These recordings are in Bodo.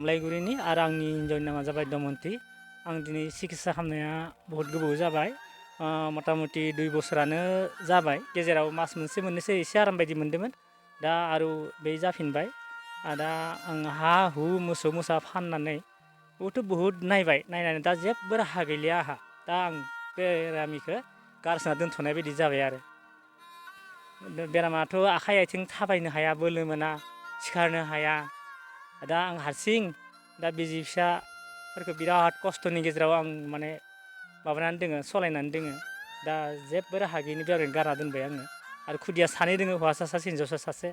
लाइगुरिनि आरो आंनि हिन्जावनि नामा जाबाय दमयन्ति। आं दिनै सिकित्सा खालामनाया बहुत गोबाव जाबाय, मथा मथि 2 बोसोरानो जाबाय। गेजेराव मास मोनसे मोननैसो एसे आराम बायदि मोन्दोंमोन, दा आरो बे जाफिनबाय। दा आं हा हु मोसौ मोसा फाननानै बहुत नायबाय, नायनानै दा जेबो राहा गैलिया आंहा। दा आं बेरामिखौ गारसोना दोनथ'नाय बायदि जाबाय आरो। बेरामाथ' आखाइ आथिं थाबायनो हाया, बोलो मोना, सिखारनो हाया। दा आं हारसिं दा बिसि फिसाफोरखौ बिराद खस्थ'नि गेजेराव आं माने माबानानै दोङो, सलायनानै दोङो। दा जेबो राहा गैयिनि बेरायनो गारना दोनबाय आङो। आरो खुदिया 2 दोङो, हौवासा सासे हिन्जावसा सासे।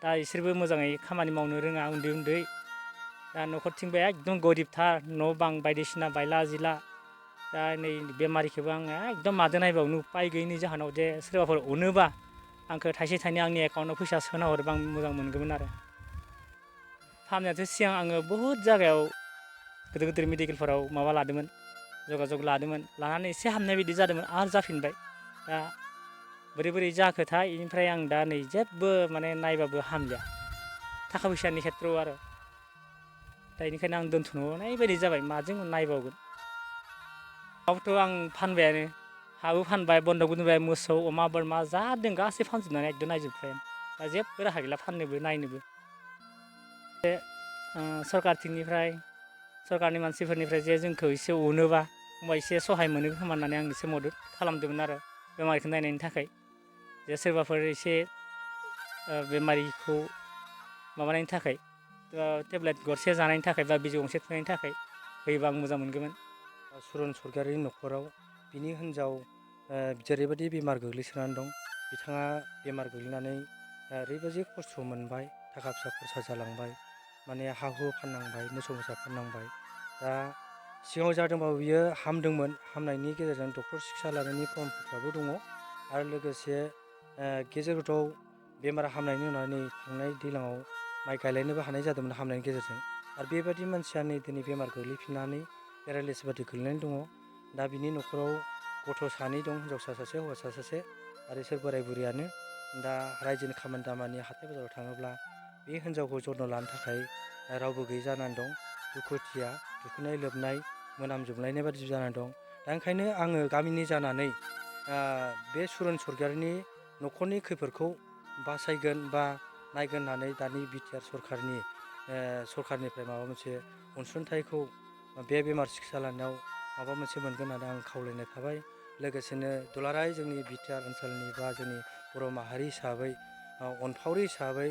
दा इसोरबो मोजाङै खामानि मावनो रोङा, उन्दै। दा न'खरथिंबो एकदम गरिबथार, न' बां बायदिसिना बायला जिला। दा नै बेमारिखौबो आङो एकदम मादो नायबावनो उपाय गैयिनि जाहोनाव जे सोरबाफोर अनोबा आंखौ थाइसे थाइनै आंनि एकाउन्टआव फैसा सोना हरोबा आं मोजां मोनगौमोन आरो। फाहामनायाथ' सिगां आङो बहुद जायगायाव गिदिर मेडिकेलफोराव माबा लादोंमोन, जगाजग लादोंमोन, लानानै एसे हामनाय बायदि जादोंमोन आरो जाफिनबाय। दा बोरै जाखोथाय, बेनिफ्राय आं दा नै जेबो माने नायबाबो हामलिया, थाखा फैसानि खेथ्रआव आरो। दा बेनिखायनो आं दोनथ'नाय बायदि जाबाय, माजों नायबावगोन। दाउथ' आं फानबायानो, हाबो फानबाय, बन्दकबो दोनबाय, मोसौ अमा बोरमा जा दं गासै फानजोबनानै एकदम नायजोबबाय आं। दा जेबो राहा गैला फाननोबो नायनोबो। बे सरकारथिंनिफ्राय, सरकारनि मानसिफोरनिफ्राय जे जोंखौ एसे अनोबा होमबा एसे सहाय मोनो खोमा होननानै आं एसे मदद खालामदोंमोन आरो बेमारिखौ नायनायनि थाखाय। जे सोरबाफोर एसे बेमारिखौ माबानायनि थाखाय, टेब्लेट गरसे जानायनि थाखाय बा बिजि गंसे थुनायनि थाखाय होयोबा आं मोजां मोनगौमोन। सुरन स्वर्गियारिनि न'खराव बिनि हिन्जाव जेरैबायदि बेमार गोग्लैसोनानै दं, बिथाङा बेमार गोग्लैनानै ओरैबायदि खस्थ' मोनबाय, थाखा फैसा खरसा जालांबाय, माने हा हु फाननांबाय, मोसौ मोसा फाननांबाय। दा सिगाङाव जादोंबाबो बियो हामदोंमोन, हामनायनि गेजेरजों डक्टर सिकित्सा लानायनि प्रमानफोराबो दङ। आरो लोगोसे गेजेर गोथौ बेमार हामनायनि उनाव नै थांनाय दैज्लाङाव माइ गायलायनोबो हानाय जादोंमोन हामनायनि गेजेरजों। आरो बेबायदि मानसिया नै दिनै बेमार गोग्लैफिननानै पेरालाइसिस बादि गोग्लैनानै दङ। दा बिनि न'खराव गथ' 2 दं, हिन्जावसा सासे हौवासा सासे, आरो इसोर बोराय बुरियानो। दा रायजोनि खामानि दामानि हाथाय बाजाराव थाङोब्ला बे हिन्जावखौ जत्न लानो थाखाय रावबो गैयै जानानै दं। दुखुथिया, दुखुनाय लोबनाय, मोनामजोबलायनाय बादि जानानै दं। दा ओंखायनो आङो गामिनि जानानै बे सुरन स्वर्गियारिनि न'खरनि खैफोदखौ बासायगोन बा नायगोन होननानै दानि बिटिआर सरखारनिफ्राय माबा मोनसे अनसुंथाइखौ बे बेमार सिकित्सा लानायाव माबा मोनसे मोनगोन होननानै आं खावलायनाय थाबाय। लोगोसेनो दुलाराय जोंनि बिटिआर ओनसोलनि बा जोंनि बर' माहारि हिसाबै, अनफावरि हिसाबै,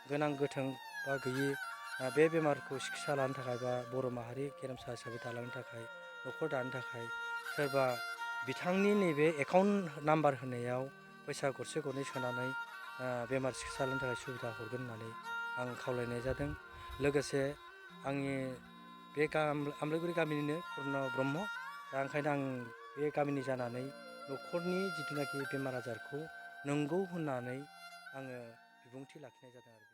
गोनां गोथों बा गैयि बे बेमारखौ सिकित्सा लानो थाखाय बा बर' माहारि गेरेमसा हिसाबै दालांनो थाखाय, न'खर दानो थाखाय सोरबा बिथांनि नैबे एकाउन्ट नाम्बार होनायाव फैसा गरसे गरनै सोनानै बेमार सिकित्सा लानो थाखाय सुबिदा हरगोन होननानै आं खावलायनाय जादों। लोगोसे आंनि बे आमलाइगुरि गामिनिनो पुर्न ब्रह्म। दा ओंखायनो आं बे गामिनि जानानै न'खरनि जिथुनाखि बेमार आजारखौ नंगौ होननानै आङो बिबुंथि लाखिनाय जादों आरो।